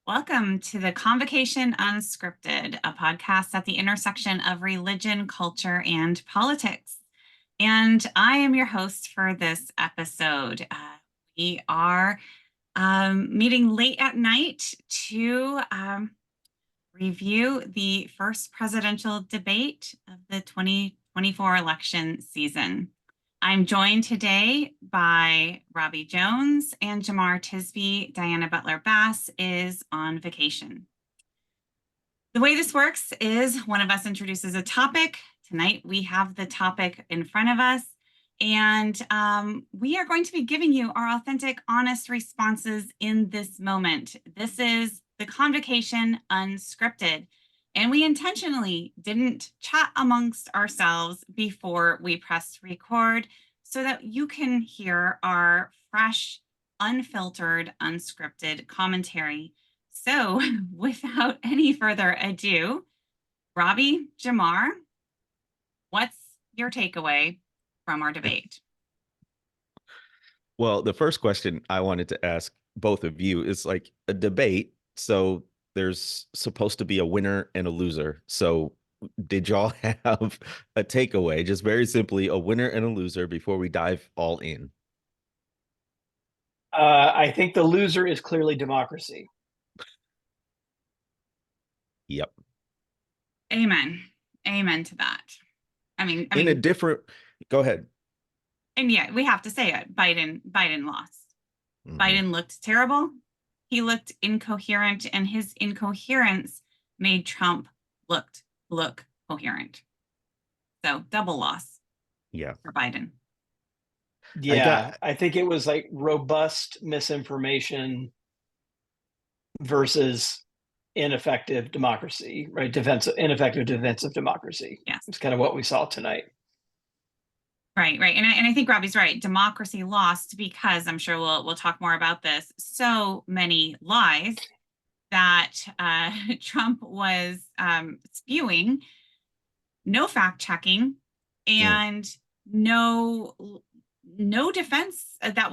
Welcome to the Convocation Unscripted, a podcast at the intersection of religion, culture, and politics. And I am your host for this episode. We are meeting late at night to review the first presidential debate of the 2024 election season. I'm joined today by Robbie Jones and Jemar Tisby. Diana Butler Bass is on vacation. The way this works is one of us introduces a topic. Tonight we have the topic in front of us, and we are going to be giving you our authentic, honest responses in this moment. This is the Convocation Unscripted. And we intentionally didn't chat amongst ourselves before we pressed record so that you can hear our fresh, unfiltered, unscripted commentary. So without any further ado, Robbie, Jemar, what's your takeaway from our debate? Well, the first question I wanted to ask both of you is like a debate. So there's supposed to be a winner and a loser. So did y'all have a takeaway? Just very simply, a winner and a loser before we dive all in. I think the loser is clearly democracy. Yep. Amen. Amen to that. I mean, In a different, go ahead. And yeah, we have to say it. Biden lost. Mhm. Biden looked terrible. He looked incoherent, and his incoherence made Trump look coherent. So double loss. Yeah. For Biden. Yeah, I think it was like robust misinformation versus ineffective democracy, right? Ineffective defensive democracy. Yes. It's kind of what we saw tonight. Right. And I think Robbie's right. Democracy lost because I'm sure we'll talk more about this. So many lies that Trump was spewing, no fact checking, and no defense that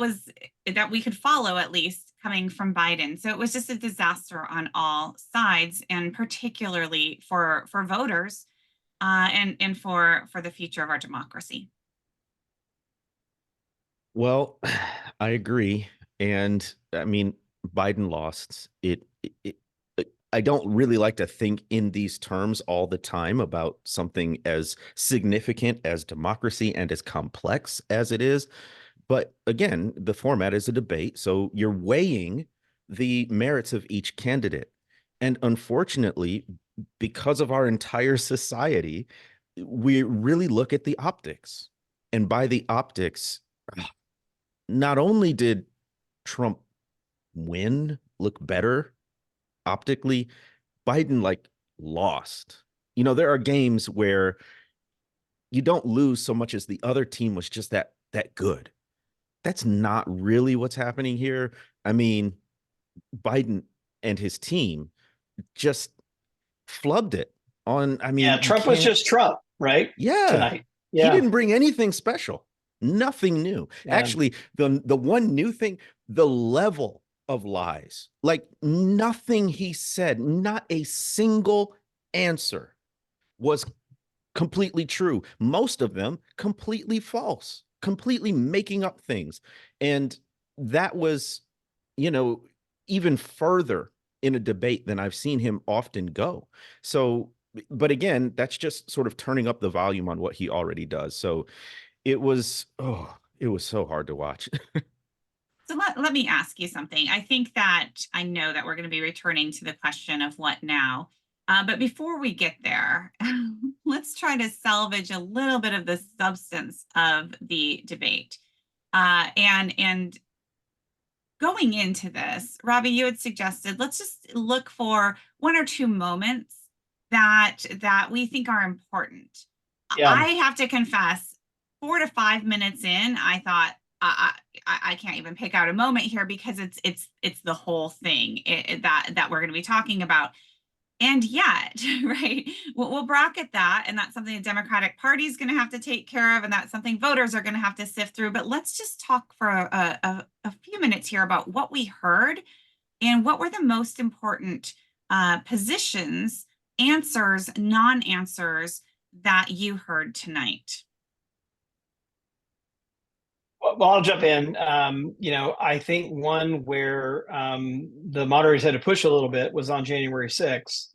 we could follow, at least coming from Biden. So it was just a disaster on all sides, and particularly for voters and for the future of our democracy. Well, I agree. And I mean, Biden lost. I don't really like to think in these terms all the time about something as significant as democracy and as complex as it is. But again, the format is a debate. So you're weighing the merits of each candidate. And unfortunately, because of our entire society, we really look at the optics. And by the optics, not only did Trump win, look better optically, Biden like lost. You know, there are games where you don't lose so much as the other team was just that good. That's not really what's happening here. I mean, Biden and his team just flubbed it on. I mean, yeah, Trump was just Trump, right? Yeah. Tonight. Yeah. He didn't bring anything special. Nothing new. Yeah. Actually, the one new thing, the level of lies, like nothing he said, not a single answer was completely true. Most of them completely false, completely making up things. And that was, you know, even further in a debate than I've seen him often go. So, but again, that's just sort of turning up the volume on what he already does. So it was so hard to watch. So let me ask you something. I know that we're going to be returning to the question of what now. But before we get there, let's try to salvage a little bit of the substance of the debate. And going into this, Robbie, you had suggested, let's just look for one or two moments that we think are important. Yeah. I have to confess, 4 to 5 minutes in, I thought, I can't even pick out a moment here because it's the whole thing that we're going to be talking about. And yet, right, we'll bracket that, and that's something the Democratic Party is going to have to take care of, and that's something voters are going to have to sift through. But let's just talk for a few minutes here about what we heard And what were the most important positions, answers, non-answers that you heard tonight? Well, I'll jump in. I think one where the moderators had to push a little bit was on January 6th,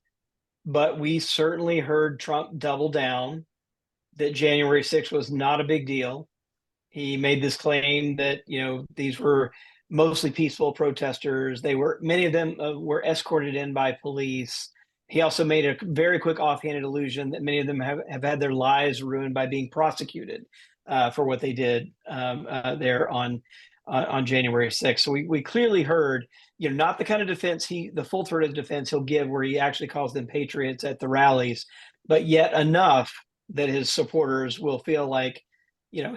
but we certainly heard Trump double down that January 6th was not a big deal. He made this claim that, these were mostly peaceful protesters. Many of them were escorted in by police. He also made a very quick offhanded allusion that many of them have had their lives ruined by being prosecuted for what they did there on January 6th. So we clearly heard, not the kind of defense the full throated defense he'll give where he actually calls them patriots at the rallies, but yet enough that his supporters will feel like,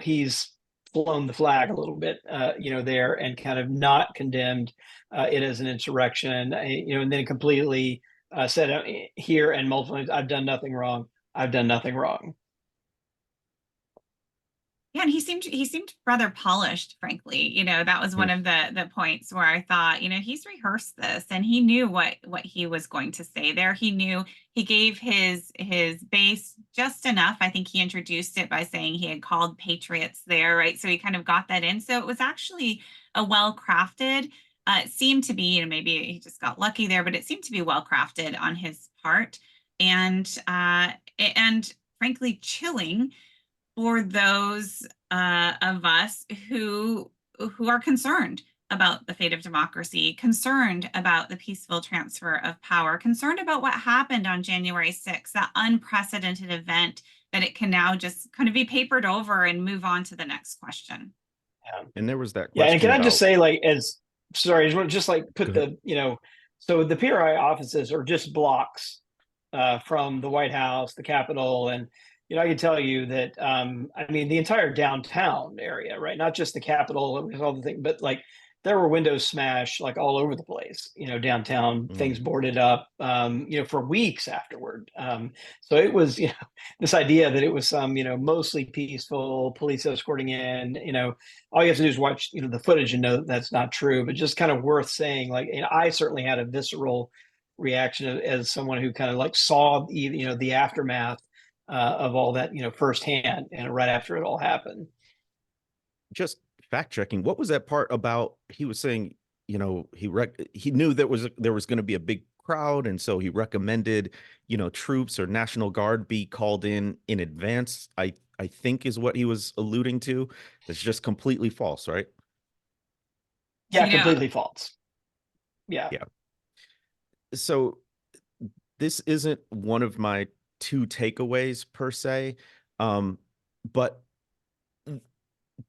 he's flown the flag a little bit, there, and kind of not condemned it as an insurrection, and then completely said here and multiple times, I've done nothing wrong. I've done nothing wrong. Yeah, and he seemed rather polished, frankly. That was one of the points where I thought, he's rehearsed this and he knew what he was going to say there. He knew he gave his base just enough. I think he introduced it by saying he had called patriots there, right? So he kind of got that in. So it was actually a well-crafted, it seemed to be, maybe he just got lucky there, but it seemed to be well-crafted on his part. And frankly, chilling for those of us who are concerned about the fate of democracy, concerned about the peaceful transfer of power, concerned about what happened on January 6th, that unprecedented event, that it can now just kind of be papered over and move on to the next question. Yeah. And there was that question. Yeah, and can I just say, put so the PRI offices are just blocks from the White House, the Capitol, and I can tell you that, the entire downtown area, right? Not just the Capitol with all the things, but there were windows smashed all over the place, downtown, things boarded up, for weeks afterward. So it was, this idea that it was some, mostly peaceful police escorting in, all you have to do is watch, the footage and know that that's not true, but just kind of worth saying, I certainly had a visceral reaction as someone who kind of saw, the aftermath of all that, firsthand, and right after it all happened. Just fact checking. What was that part about? He was saying, he knew there was going to be a big crowd, and so he recommended, troops or National Guard be called in advance. I think is what he was alluding to. That's just completely false, right? Yeah, completely false. Yeah. Yeah. So this isn't one of my two takeaways per se, but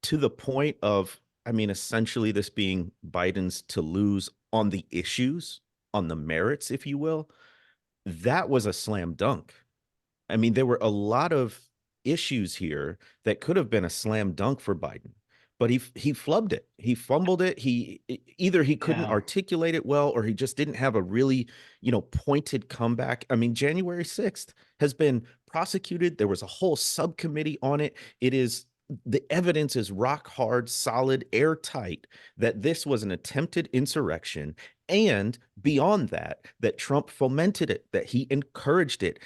to the point of, essentially this being Biden's to lose on the issues, on the merits, if you will, that was a slam dunk. There were a lot of issues here that could have been a slam dunk for Biden, but he flubbed it. He fumbled it. Either he couldn't articulate it well, or he just didn't have a really, pointed comeback. January 6th has been prosecuted. There was a whole subcommittee on it. The evidence is rock hard, solid, airtight that this was an attempted insurrection. And beyond that Trump fomented it, that he encouraged it.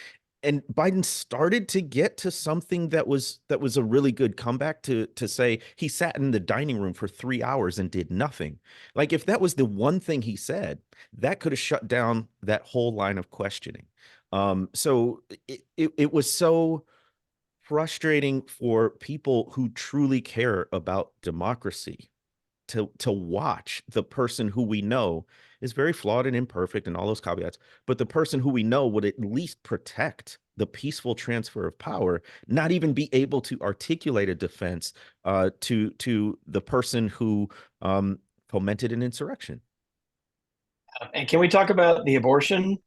And Biden started to get to something that was a really good comeback to say he sat in the dining room for 3 hours and did nothing. If that was the one thing he said, that could have shut down that whole line of questioning. So it was so frustrating for people who truly care about democracy to watch the person who we know is very flawed and imperfect and all those caveats, but the person who we know would at least protect the peaceful transfer of power, not even be able to articulate a defense to the person who fomented an insurrection. And can we talk about the abortion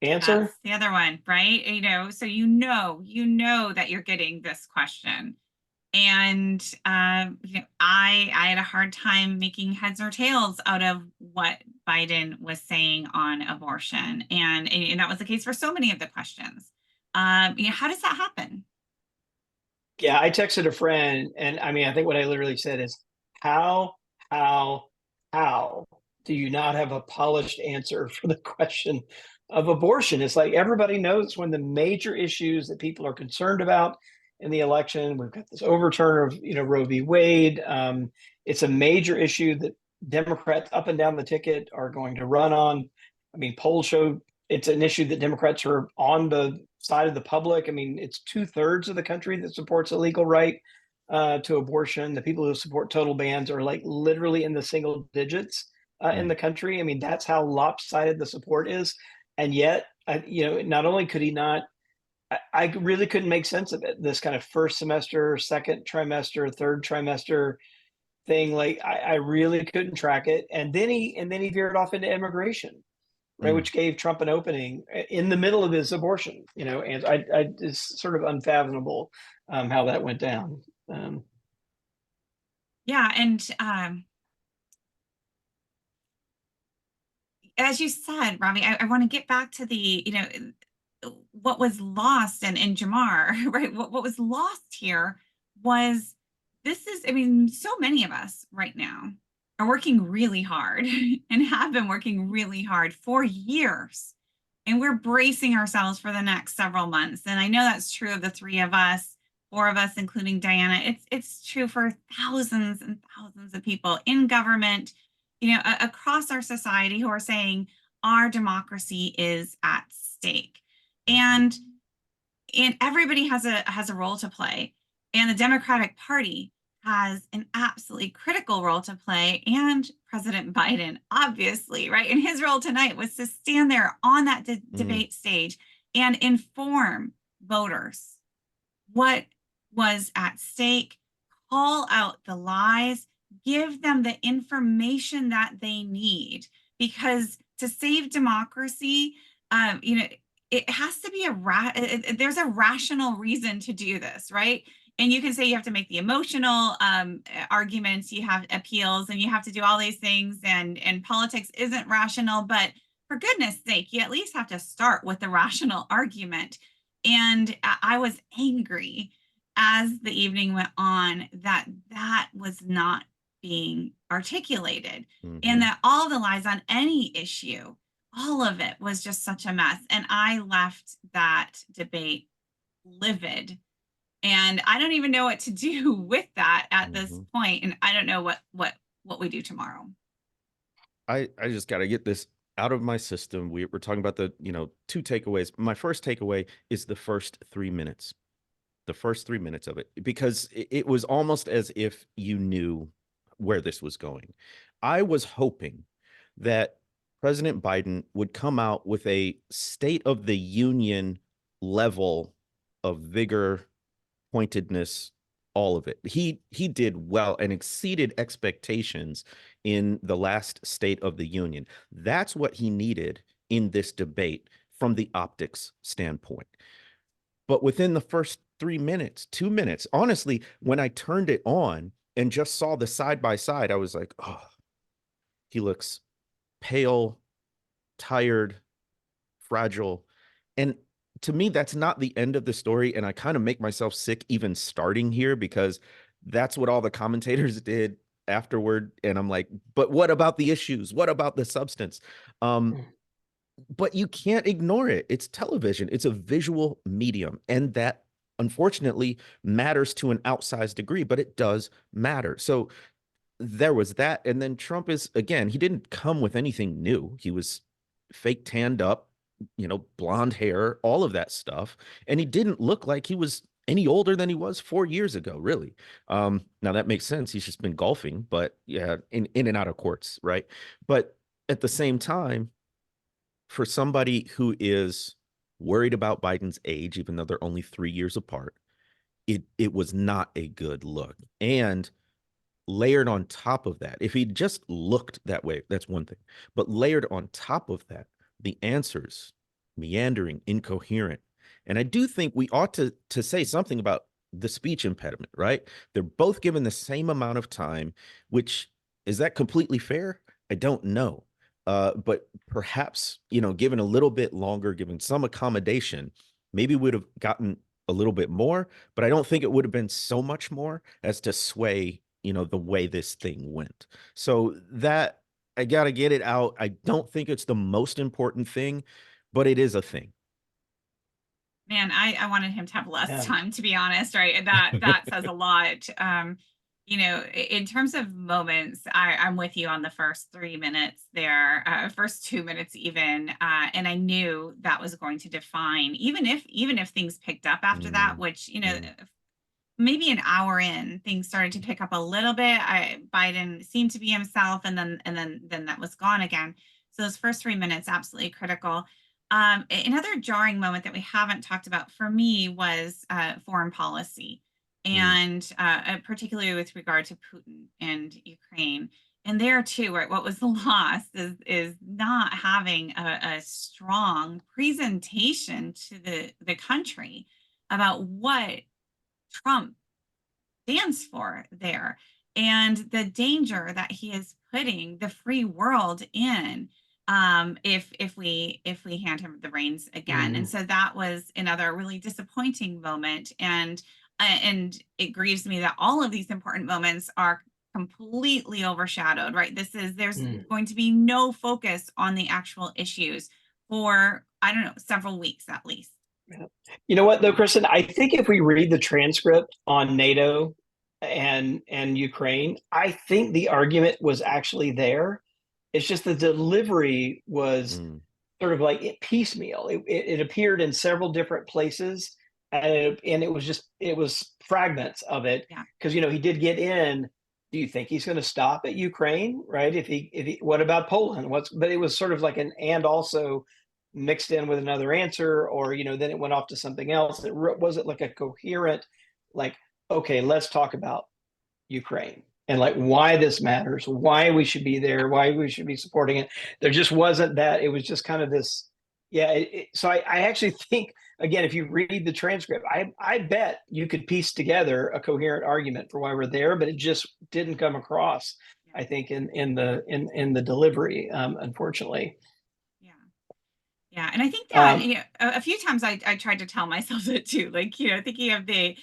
answer? That's the other one, right? So that you're getting this question. And I had a hard time making heads or tails out of what Biden was saying on abortion, and that was the case for so many of the questions. How does that happen? Yeah, I texted a friend, and I think what I literally said is, how do you not have a polished answer for the question of abortion? It's like everybody knows one of the major issues that people are concerned about in the election. We've got this overturn of Roe v. Wade. It's a major issue that Democrats up and down the ticket are going to run on. I mean, polls show it's an issue that Democrats are on the side of the public. I mean, it's 2/3 of the country that supports a legal right to abortion. The people who support total bans are like literally in the single digits in the country. I mean, that's how lopsided the support is. And yet, not only could he not, I really couldn't make sense of it. This kind of first semester, second trimester, third trimester thing, like I really couldn't track it. And then he veered off into immigration, right, which gave Trump an opening in the middle of his abortion. And it's sort of unfathomable how that went down. Yeah, and as you said, Robbie, I want to get back to the, what was lost and Jemar, right? What was lost here was so many of us right now are working really hard and have been working really hard for years. And we're bracing ourselves for the next several months. And I know that's true of the three of us, four of us, including Diana. It's true for thousands and thousands of people in government, across our society who are saying our democracy is at stake. And everybody has a role to play. And the Democratic Party has an absolutely critical role to play. And President Biden, obviously, right? And his role tonight was to stand there on that debate stage and inform voters what was at stake, call out the lies, give them the information that they need. Because to save democracy, it has to be there's a rational reason to do this, right? And you can say you have to make the emotional arguments, you have appeals, and you have to do all these things, and politics isn't rational, but for goodness sake, you at least have to start with the rational argument. And I was angry as the evening went on that was not being articulated, and that all the lies on any issue, all of it was just such a mess. And I left that debate livid. And I don't even know what to do with that at this point. And I don't know what we do tomorrow. I just got to get this out of my system. We're talking about the, two takeaways. My first takeaway is the first 3 minutes. The first 3 minutes of it, because it was almost as if you knew where this was going. I was hoping that President Biden would come out with a State of the Union level of vigor, pointedness, all of it. He did well and exceeded expectations in the last State of the Union. That's what he needed in this debate from the optics standpoint. But within the first 3 minutes, 2 minutes, honestly, when I turned it on and just saw the side by side, I was like, oh, he looks pale, tired, fragile. And to me, that's not the end of the story. And I kind of make myself sick even starting here, because that's what all the commentators did afterward. And I'm like, but what about the issues? What about the substance? But you can't ignore it. It's television. It's a visual medium. And that, unfortunately, matters to an outsized degree, but it does matter. So there was that. And then Trump is, again, he didn't come with anything new. He was fake tanned up, blonde hair, all of that stuff. And he didn't look like he was any older than he was 4 years ago, really. Now that makes sense. He's just been golfing, but yeah, in and out of courts, right? But at the same time, for somebody who is worried about Biden's age, even though they're only 3 years apart, it was not a good look. And layered on top of that, if he just looked that way, that's one thing. But layered on top of that, the answers, meandering, incoherent. And I do think we ought to say something about the speech impediment, right? They're both given the same amount of time, which, is that completely fair? I don't know. But perhaps, given a little bit longer, given some accommodation, maybe would have gotten a little bit more, but I don't think it would have been so much more as to sway, the way this thing went. So that I got to get it out. I don't think it's the most important thing, but it is a thing. Man, I wanted him to have less Yeah. time, to be honest, right? And that says a lot. You know, in terms of moments, I'm with you on the first 3 minutes there, first 2 minutes even, and I knew that was going to define, even if things picked up after that, which, you know, maybe an hour in, things started to pick up a little bit. Biden seemed to be himself, and then that was gone again. So those first 3 minutes, absolutely critical. Another jarring moment that we haven't talked about for me was foreign policy, and particularly with regard to Putin and Ukraine. And there too, right, what was lost is not having a strong presentation to the country about what Trump stands for there, and the danger that he is putting the free world in, if we hand him the reins again. And so that was another really disappointing moment, and it grieves me that all of these important moments are completely overshadowed, right? There's going to be no focus on the actual issues for, I don't know, several weeks at least. You know what, though, Kristin, I think if we read the transcript on NATO and Ukraine, I think the argument was actually there. It's just the delivery was sort of like piecemeal. It appeared in several different places, and it was fragments of it. Because, you know, he did get in. Do you think he's going to stop at Ukraine? Right? If he, what about Poland? But it was sort of like and also mixed in with another answer, or, you know, then it went off to something else. It wasn't like a coherent, like, okay, let's talk about Ukraine and like why this matters, why we should be there, why we should be supporting it. There just wasn't that. It was just kind of this. Yeah. So I actually think, again, if you read the transcript, I bet you could piece together a coherent argument for why we're there, but it just didn't come across, I think, in the delivery, unfortunately. Yeah, and I think that, you know, a few times I tried to tell myself it too, like, you know, thinking of the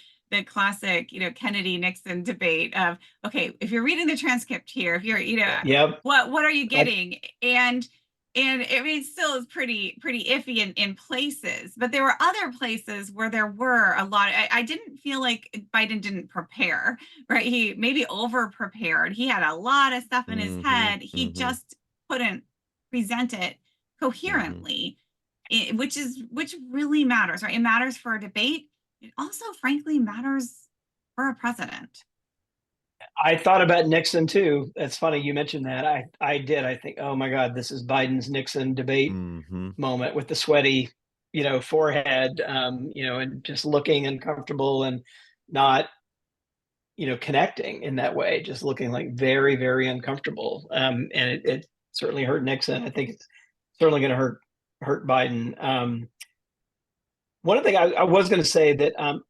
classic, you know, Kennedy Nixon debate of, okay, if you're reading the transcript here, if you're, you know, what are you getting? And I mean, still is pretty iffy in places, but there were other places where there were a lot. I didn't feel like Biden didn't prepare, right? He maybe over prepared. He had a lot of stuff in his head. He just couldn't present it coherently, which really matters, right? It matters for a debate. It also, frankly, matters for a president. I thought about Nixon too. That's funny you mentioned that. I did. I think, oh my God, this is Biden's Nixon debate moment with the sweaty, you know, forehead, you know, and just looking uncomfortable and not, you know, connecting in that way, just looking like very, very uncomfortable. And it certainly hurt Nixon. I think it's certainly going to hurt Biden. One thing I was going to say that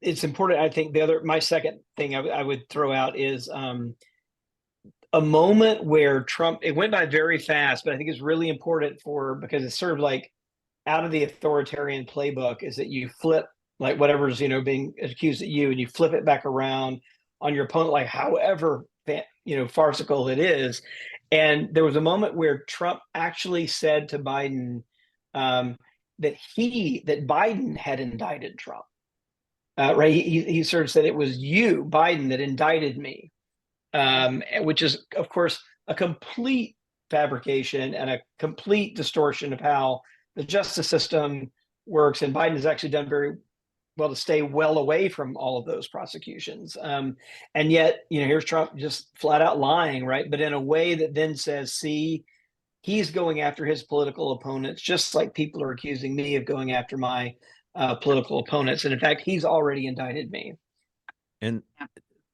it's important. I think my second thing I would throw out is a moment where Trump, it went by very fast, but I think it's really important because it's sort of like out of the authoritarian playbook, is that you flip like whatever's, you know, being accused at you, and you flip it back around on your opponent, like however, you know, farcical it is. And there was a moment where Trump actually said to Biden that Biden had indicted Trump. Right? He sort of said it was you, Biden, that indicted me, which is, of course, a complete fabrication and a complete distortion of how the justice system works. And Biden has actually done very well to stay well away from all of those prosecutions. And yet, you know, here's Trump just flat out lying, right? But in a way that then says, see, he's going after his political opponents, just like people are accusing me of going after my political opponents. And in fact, he's already indicted me. And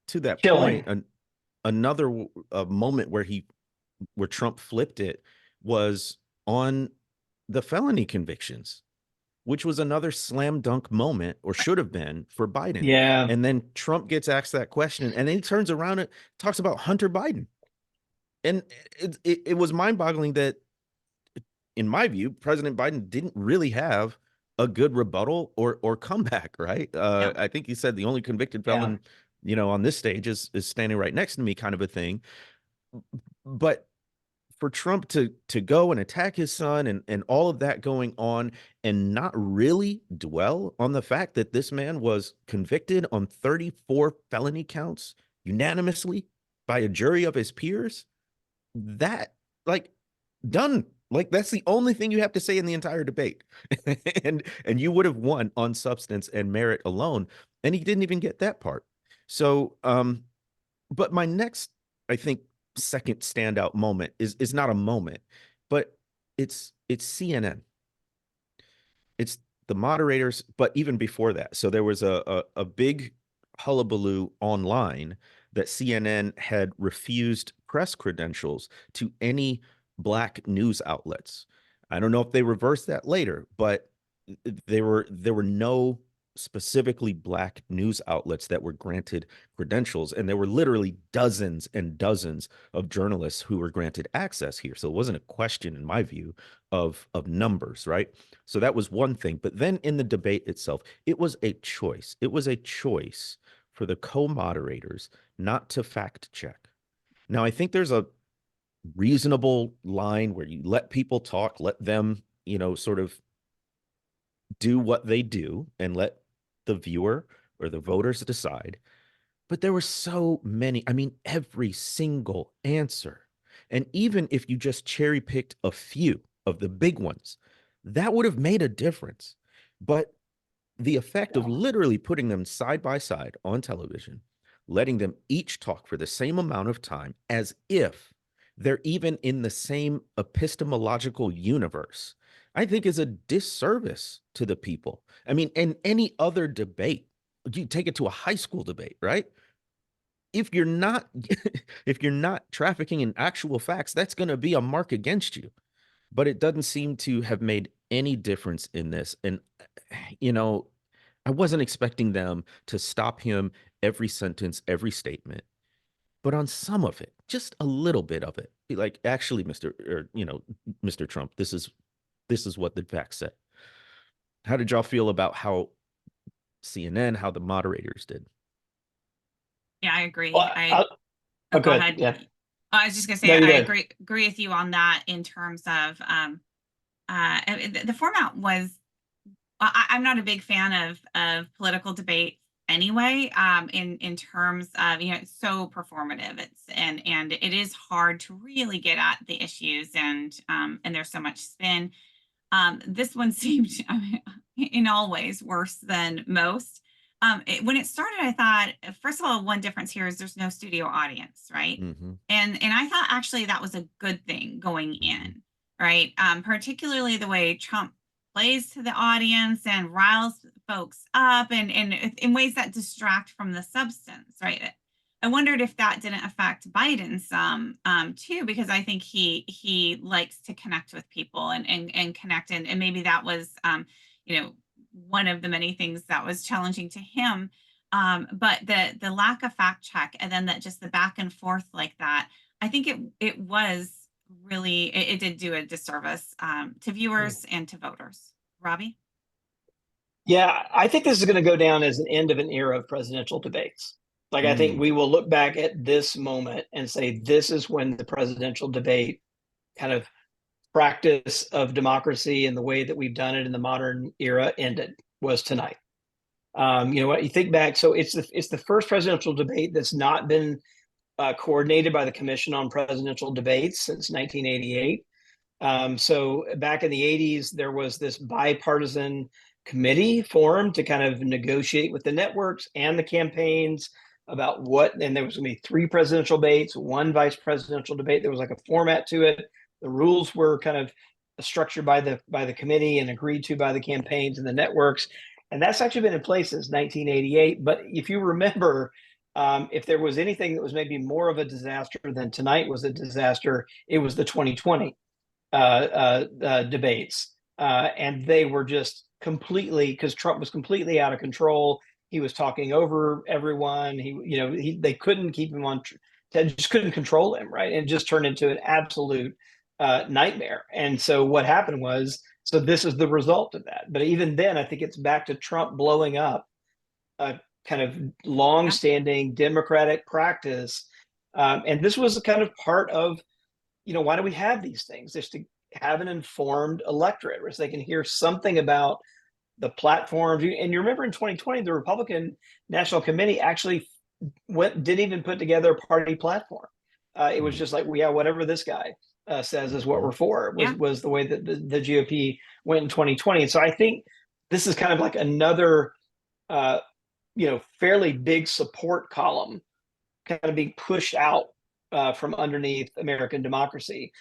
to that point, another moment where Trump flipped it was on the felony convictions, which was another slam dunk moment, or should have been, for Biden. Yeah. And then Trump gets asked that question, and then he turns around and talks about Hunter Biden. And it was mind-boggling that, in my view, President Biden didn't really have a good rebuttal or comeback, right? I think he said the only convicted felon, you know, on this stage is standing right next to me, kind of a thing. But for Trump to go and attack his son and all of that going on and not really dwell on the fact that this man was convicted on 34 felony counts unanimously by a jury of his peers, that, like, done. Like, that's the only thing you have to say in the entire debate. And you would have won on substance and merit alone, and he didn't even get that part. So but my next, I think, second standout moment is not a moment, but it's CNN. It's the moderators, but even before that. So there was a big hullabaloo online that CNN had refused press credentials to any Black news outlets. I don't know if they reversed that later, but there were no specifically Black news outlets that were granted credentials, and there were literally dozens and dozens of journalists who were granted access here. So it wasn't a question, in my view, of numbers, right? So that was one thing. But then in the debate itself, it was a choice. It was a choice for the co-moderators not to fact check. Now, I think there's a reasonable line where you let people talk, let them, sort of do what they do and let the viewer or the voters decide. But there were so many, I mean, every single answer. And even if you just cherry picked a few of the big ones, that would have made a difference. But the effect of literally putting them side by side on television, letting them each talk for the same amount of time as if they're even in the same epistemological universe, I think is a disservice to the people. I mean, in any other debate, you take it to a high school debate, right? If you're not if you're not trafficking in actual facts, that's going to be a mark against you. But it doesn't seem to have made any difference in this. And I wasn't expecting them to stop him every sentence, every statement. But on some of it, just a little bit of it, be like, actually, Mr. Trump, this is what the facts said. How did y'all feel about how CNN, how the moderators did? Yeah, I agree. Well, Go ahead. Yeah. I was just gonna say, No, I agree with you on that in terms of the format was. I'm not a big fan of political debate anyway. In terms of, it's so performative. And it is hard to really get at the issues, and there's so much spin. This one seemed, in all ways, worse than most. When it started, I thought, first of all, one difference here is there's no studio audience, right? Mm-hmm. And I thought actually that was a good thing going in, right? Particularly the way Trump plays to the audience and riles folks up, and in ways that distract from the substance, right? I wondered if that didn't affect Biden some too, because I think he likes to connect with people and connect, and maybe that was one of the many things that was challenging to him. But the lack of fact check, and then that just the back and forth like that, I think it was really, it did do a disservice to viewers and to voters. Robbie? Yeah, I think this is going to go down as an end of an era of presidential debates. Like, I think we will look back at this moment and say, this is when the presidential debate kind of practice of democracy and the way that we've done it in the modern era ended, was tonight. What you think back, so it's the first presidential debate that's not been coordinated by the Commission on Presidential Debates since 1988. So back in the 80s, there was this bipartisan committee formed to kind of negotiate with the networks and the campaigns about and there was going to be 3 presidential debates, 1 vice presidential debate. There was like a format to it. The rules were kind of structured by the committee and agreed to by the campaigns and the networks. And that's actually been in place since 1988. But if you remember, if there was anything that was maybe more of a disaster than tonight was a disaster, it was the 2020 debates. And they were just completely, because Trump was completely out of control. He was talking over everyone. They couldn't keep him on, just couldn't control him, right? And it just turned into an absolute nightmare. And so what happened was, so this is the result of that. But even then, I think it's back to Trump blowing up a kind of long-standing Democratic practice. And this was kind of part of why do we have these things? Just to have an informed electorate where they can hear something about the platforms. And you remember in 2020, the Republican National Committee actually didn't even put together a party platform. It was just like, well, yeah, whatever this guy says is what we're for. Was the way that the GOP went in 2020. And so I think this is kind of like another, fairly big support column kind of being pushed out from underneath American democracy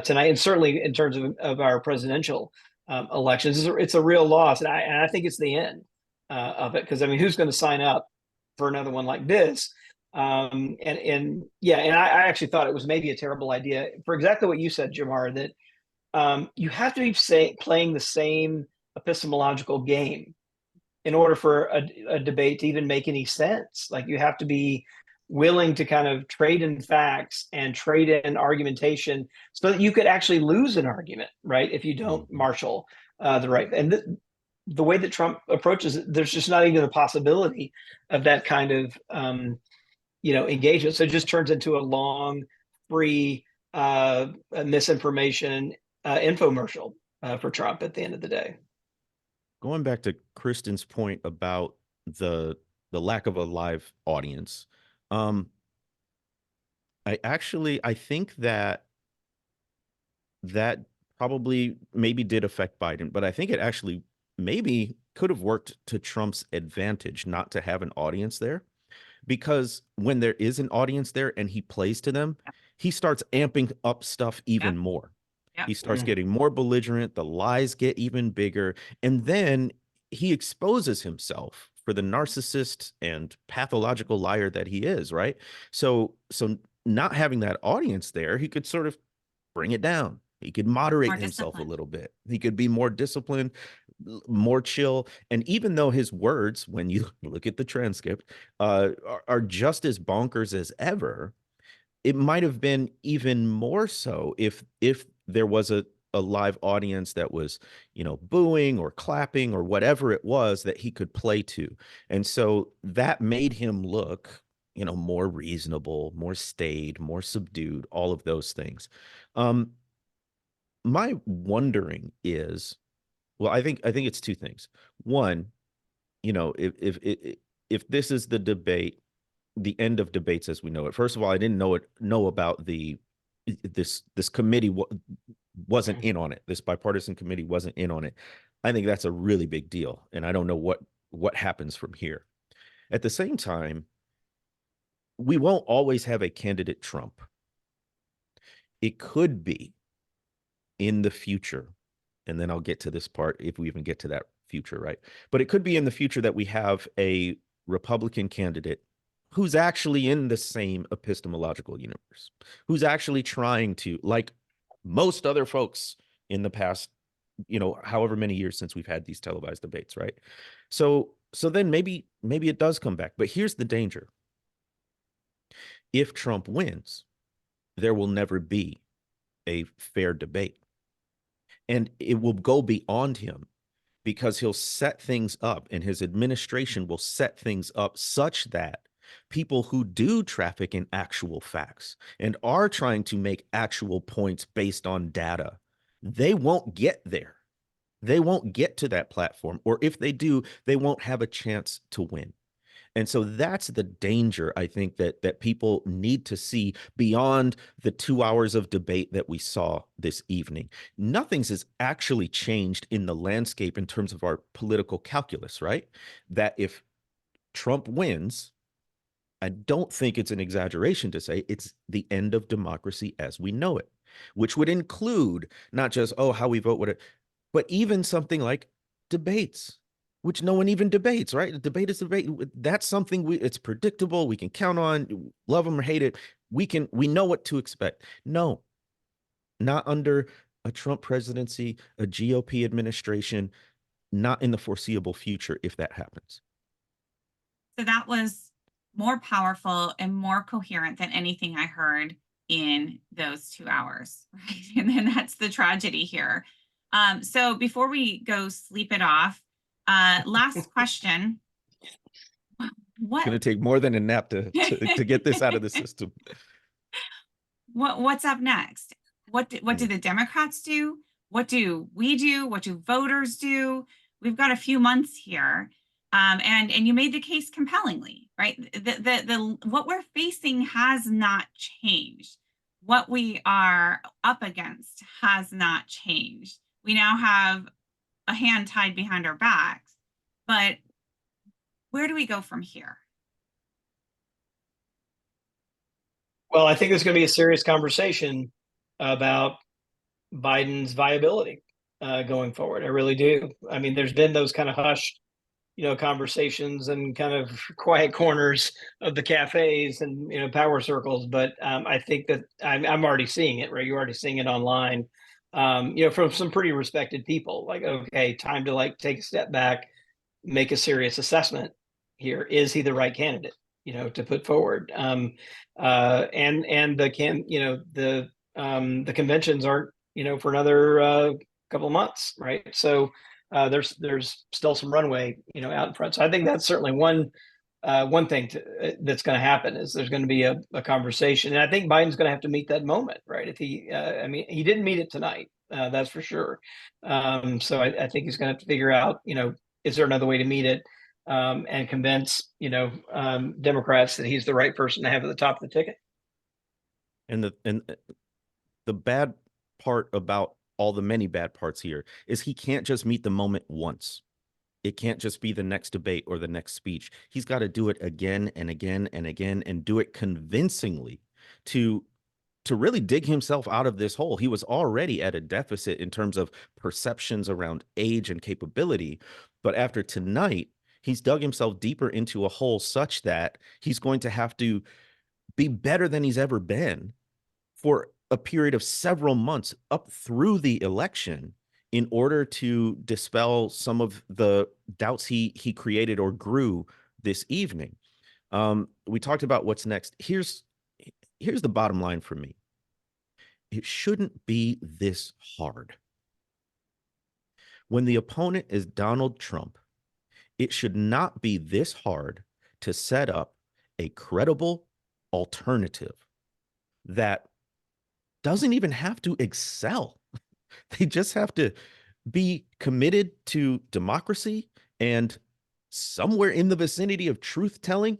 tonight, and certainly in terms of our presidential elections, it's a real loss, and I think it's the end of it, because I mean, who's going to sign up for another one like this? And I actually thought it was maybe a terrible idea for exactly what you said, Jemar, that you have to be playing the same epistemological game in order for a debate to even make any sense. Like, you have to be willing to kind of trade in facts and trade in argumentation so that you could actually lose an argument, right? If you don't marshal the right. And the way that Trump approaches it, there's just not even a possibility of that kind of, engagement. So it just turns into a long, free misinformation infomercial for Trump at the end of the day. Going back to Kristin's point about the lack of a live audience, I think that probably maybe did affect Biden, but I think it actually maybe could have worked to Trump's advantage not to have an audience there, because when there is an audience there and he plays to them, he starts amping up stuff even more. He starts getting more belligerent, the lies get even bigger, and then he exposes himself for the narcissist and pathological liar that he is, right? So not having that audience there, he could sort of bring it down. He could moderate himself a little bit. He could be more disciplined, more chill. And even though his words, when you look at the transcript, are just as bonkers as ever, it might have been even more so if there was a live audience that was, booing or clapping or whatever it was that he could play to. And so that made him look, more reasonable, more staid, more subdued, all of those things. My wondering is, well, I think it's two things. One, if this is the debate, the end of debates as we know it. First of all, I didn't know about this committee wasn't in on it. This bipartisan committee wasn't in on it. I think that's a really big deal, and I don't know what happens from here. At the same time, we won't always have a candidate Trump. It could be in the future, and then I'll get to this part if we even get to that future, right? But it could be in the future that we have a Republican candidate who's actually in the same epistemological universe, who's actually trying to, like most other folks in the past, however many years since we've had these televised debates, right? So then maybe it does come back. But here's the danger. If Trump wins, there will never be a fair debate. And it will go beyond him, because he'll set things up, and his administration will set things up such that people who do traffic in actual facts and are trying to make actual points based on data, they won't get there. They won't get to that platform, or if they do, they won't have a chance to win. And so that's the danger, I think, that people need to see beyond the 2 hours of debate that we saw this evening. Nothing's has actually changed in the landscape in terms of our political calculus, right? That if Trump wins, I don't think it's an exaggeration to say it's the end of democracy as we know it, which would include not just, how we vote, but even something like debates, which no one even debates, right? The debate is debate. That's something it's predictable. We can count on, love them or hate it. We know what to expect. No, not under a Trump presidency, a GOP administration, not in the foreseeable future if that happens. So that was more powerful and more coherent than anything I heard in those 2 hours, right? And then that's the tragedy here. So before we go sleep it off, last question. It's going to take more than a nap to get this out of the system. What's up next? what do the Democrats do? What do we do? What do voters do? We've got a few months here. And you made the case compellingly, right? The what we're facing has not changed. What we are up against has not changed. We now have a hand tied behind our backs, but where do we go from here? Well, I think there's going to be a serious conversation about Biden's viability going forward. I really do. I mean, there's been those kind of hushed, conversations and kind of quiet corners of the cafes and power circles. But I think that I'm already seeing it. Right, you're already seeing it online. From some pretty respected people. Like, okay, time to take a step back, make a serious assessment here. Is he the right candidate? To put forward. And the conventions aren't for another couple of months, right? So there's still some runway out in front. So I think that's certainly one thing that's going to happen is there's going to be a conversation, and I think Biden's going to have to meet that moment, right? If he, he didn't meet it tonight, that's for sure. So I think he's going to have to figure out, is there another way to meet it, and convince Democrats that he's the right person to have at the top of the ticket. And the bad part about all the many bad parts here is he can't just meet the moment once. It can't just be the next debate or the next speech. He's got to do it again and again and again and do it convincingly to really dig himself out of this hole. He was already at a deficit in terms of perceptions around age and capability. But after tonight, he's dug himself deeper into a hole such that he's going to have to be better than he's ever been for a period of several months up through the election in order to dispel some of the doubts he created or grew this evening. We talked about what's next. Here's the bottom line for me. It shouldn't be this hard. When the opponent is Donald Trump, it should not be this hard to set up a credible alternative that doesn't even have to excel. They just have to be committed to democracy and somewhere in the vicinity of truth telling.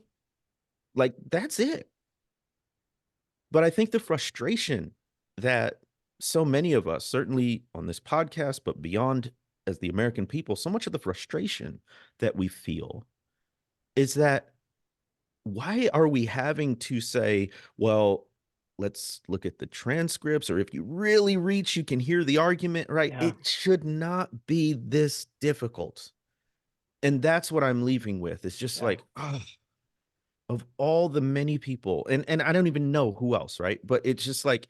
Like, that's it. But I think the frustration that so many of us, certainly on this podcast, but beyond as the American people, so much of the frustration that we feel is that why are we having to say, well, let's look at the transcripts, or if you really reach, you can hear the argument, right? Yeah. It should not be this difficult. And that's what I'm leaving with. It's just like, of all the many people, and I don't even know who else, right? But it's just like,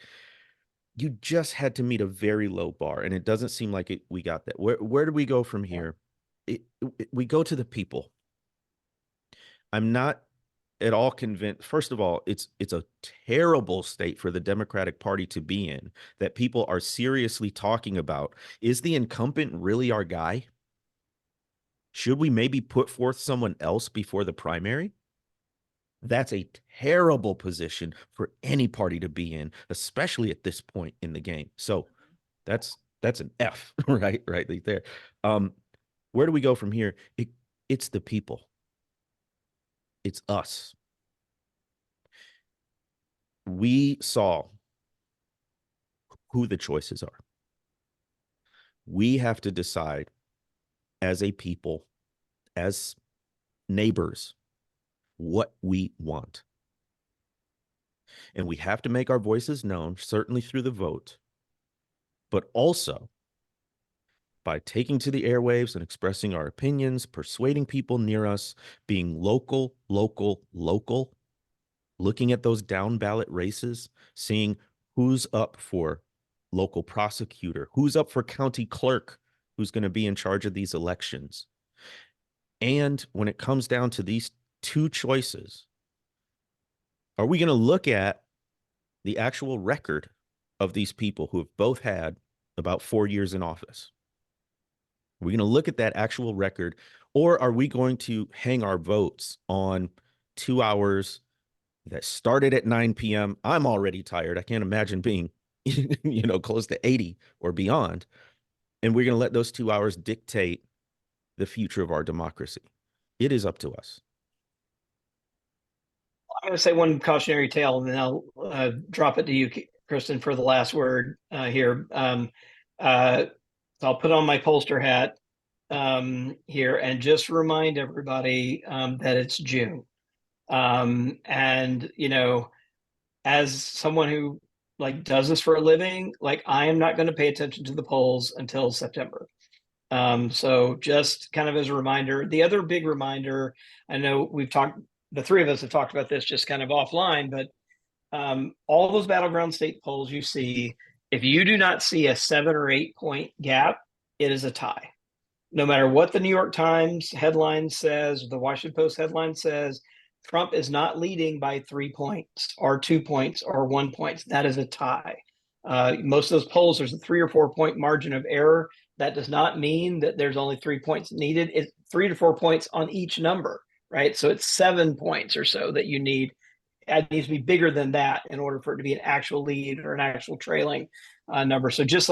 you just had to meet a very low bar, and it doesn't seem like we got that. Where do we go from here? We go to the people. I'm not at all convinced. First of all, it's a terrible state for the Democratic Party to be in, that people are seriously talking about, is the incumbent really our guy? Should we maybe put forth someone else before the primary? That's a terrible position for any party to be in, especially at this point in the game. So that's an F, right there. Where do we go from here? It's the people. It's us. We saw who the choices are. We have to decide as a people, as neighbors, what we want. And we have to make our voices known, certainly through the vote, but also by taking to the airwaves and expressing our opinions, persuading people near us, being local, looking at those down ballot races, seeing who's up for local prosecutor, who's up for county clerk, who's going to be in charge of these elections. And when it comes down to these two choices, are we going to look at the actual record of these people who have both had about 4 years in office? Are we going to look at that actual record, or are we going to hang our votes on 2 hours that started at 9 p.m.? I'm already tired. I can't imagine being close to 80 or beyond. And we're going to let those 2 hours dictate the future of our democracy. It is up to us. I'm going to say one cautionary tale, and then I'll drop it to you, Kristin, for the last word here. So I'll put on my pollster hat here and just remind everybody that it's June. And, as someone who does this for a living, I am not going to pay attention to the polls until September. So just kind of as a reminder, the other big reminder, I know the three of us have talked about this just kind of offline, but all those battleground state polls you see, if you do not see a 7 or 8 point gap, it is a tie. No matter what the New York Times headline says, the Washington Post headline says, Trump is not leading by 3 points or 2 points or 1 point. That is a tie. Most of those polls, there's a 3 or 4 point margin of error. That does not mean that there's only 3 points needed. It's 3 to 4 points on each number, right? So it's 7 points or so that you need. It needs to be bigger than that in order for it to be an actual lead or an actual trailing number. So just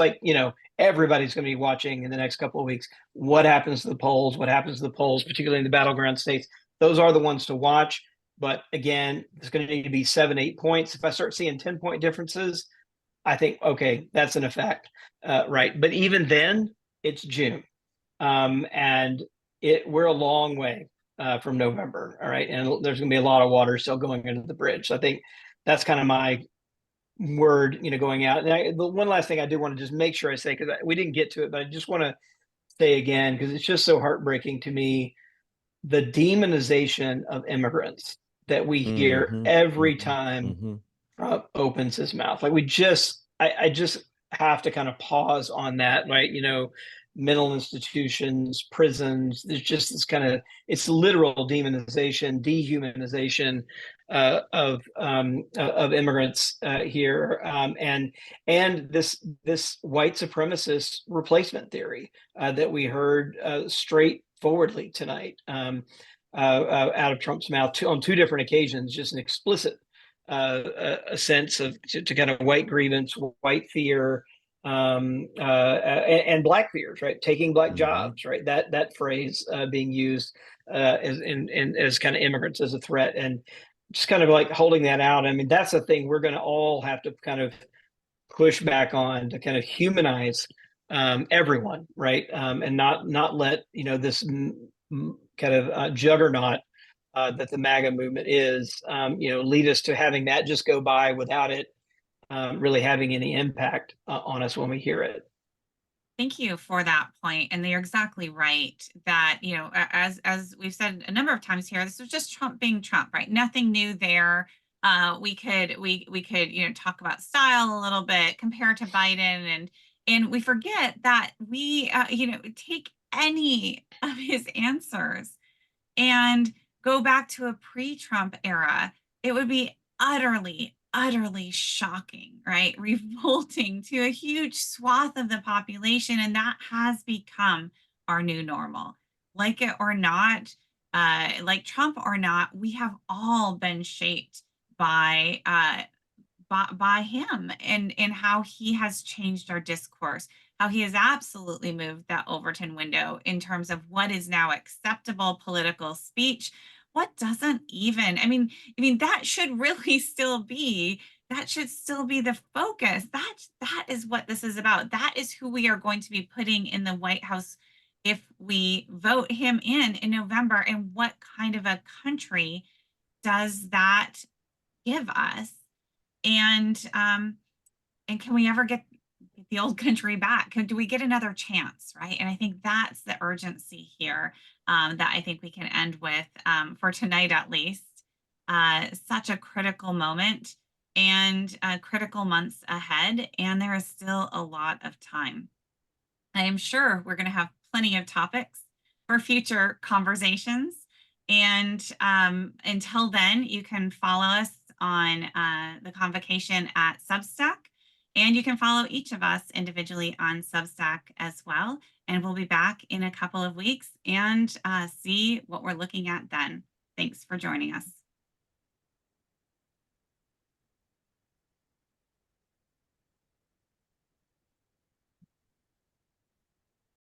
everybody's going to be watching in the next couple of weeks, what happens to the polls, particularly in the battleground states. Those are the ones to watch. But again, it's going to need to be 7, 8 points. If I start seeing 10 point differences, I think, okay, that's an effect, right? But even then, it's June. And we're a long way from November, all right? And there's going to be a lot of water still going under the bridge. So I think that's kind of my word, going out. And the one last thing I do want to just make sure I say, because we didn't get to it, but I just want to say again, because it's just so heartbreaking to me, the demonization of immigrants that we hear every time Trump opens his mouth. I just have to kind of pause on that, right? Mental institutions, prisons, there's just this kind of, it's literal demonization, dehumanization of immigrants here, and this white supremacist replacement theory that we heard straightforwardly tonight out of Trump's mouth on 2 different occasions, just an explicit a sense of to kind of white grievance, white fear, and black fears, right? Taking black jobs, right? That phrase being used as kind of immigrants as a threat, and just kind of holding that out. I mean, that's the thing we're going to all have to kind of push back on, to kind of humanize everyone, right? And not let this kind of juggernaut that the MAGA movement is, lead us to having that just go by without it really having any impact on us when we hear it. Thank you for that point. And you're exactly right that, as we've said a number of times here, this was just Trump being Trump, right? Nothing new there. We could talk about style a little bit, compare to Biden, and we forget that we take any of his answers and go back to a pre-Trump era, it would be utterly shocking, right? Revolting to a huge swath of the population. And that has become our new normal. Like it or not, like Trump or not, we have all been shaped by him and how he has changed our discourse, how he has absolutely moved that Overton window in terms of what is now acceptable political speech, what doesn't even. I mean, that should really still be, the focus. That is what this is about. That is who we are going to be putting in the White House if we vote him in November. And what kind of a country does that give us? And can we ever get the old country back? Do we get another chance, right? And I think that's the urgency here that I think we can end with for tonight, at least. Such a critical moment and critical months ahead, and there is still a lot of time. I am sure we're going to have plenty of topics for future conversations. And until then, you can follow us on the Convocation at Substack. And you can follow each of us individually on Substack as well. And we'll be back in a couple of weeks and see what we're looking at then. Thanks for joining us.